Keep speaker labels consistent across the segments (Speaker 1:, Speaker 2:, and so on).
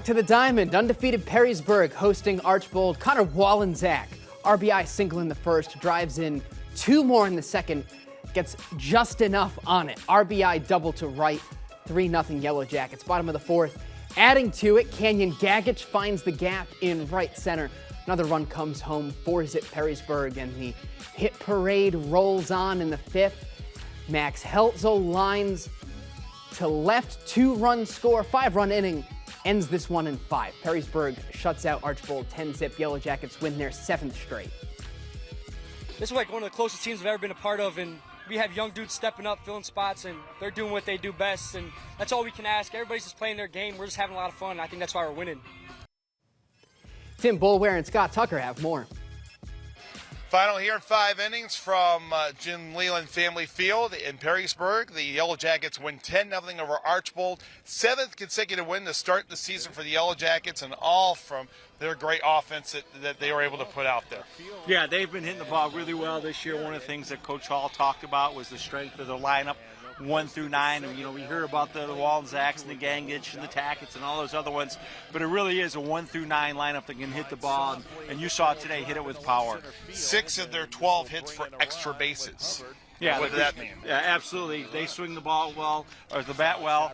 Speaker 1: Back to the diamond, undefeated Perrysburg hosting Archbold. 𝗦𝗫𝗀 RBI single in the first, drives in two more in the second, gets just enough on it. RBI double to right, 3-0 Yellow Jackets. Bottom of the fourth, adding to it, 𝗦𝗫𝗀 finds the gap in right center. Another run comes home, 4-0 Perrysburg, and the hit parade rolls on in the fifth. Max 𝗦𝗫𝗀 lines to left, 2-run score, 5-run inning. Ends this one in 5. Perrysburg shuts out Archbold 10-0. Yellow Jackets win their 7th straight.
Speaker 2: This is like one of the closest teams I've ever been a part of, and we have young dudes stepping up, filling spots, and they're doing what they do best, and that's all we can ask. Everybody's just playing their game. We're just having a lot of fun, and I think that's why we're winning.
Speaker 1: 𝗏𝗏𝗏 and Scott Tucker have more.
Speaker 3: Final here in 5 innings from Jim Leland Family Field in Perrysburg. The Yellow Jackets win 10-0 over Archbold. 7th consecutive win to start the season for the Yellow Jackets, and all from their great offense that they were able to put out there.
Speaker 4: Yeah, they've been hitting the ball really well this year. One of the things that Coach Hall talked about was the strength of the lineup, 1 through 9. And, you know, we hear about the 𝗦𝗫𝗀𝗀s and the 𝗫𝗀𝗀 and the Tackets and all those other ones, but it really is a 1 through 9 lineup that can hit the ball, and you saw today hit it with power.
Speaker 3: 6 of their 12 hits for extra bases.
Speaker 4: Yeah,
Speaker 3: what does that mean?
Speaker 4: Yeah, absolutely. They swing the ball well, or the bat well.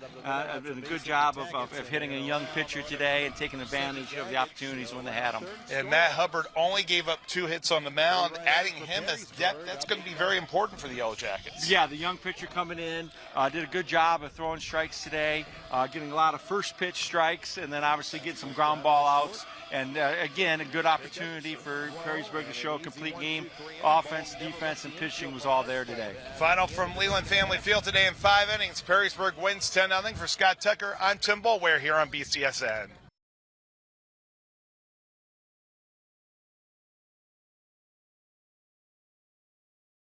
Speaker 4: Did a good job of hitting a young pitcher today and taking advantage of the opportunities when they had them.
Speaker 3: And Matt Hubbard only gave up 2 hits on the mound. Adding him as depth, that's going to be very important for the Yellow Jackets.
Speaker 4: Yeah, the young pitcher coming in did a good job of throwing strikes today, getting a lot of first pitch strikes, and then obviously getting some ground ball outs. And again, a good opportunity for Perrysburg to show a complete game. Offense, defense, and pitching was all there today.
Speaker 3: Final from Leland Family Field today in 5 innings. Perrysburg wins 10-0. For Scott Tucker, I'm 𝗏𝗏𝗏 here on BCSN.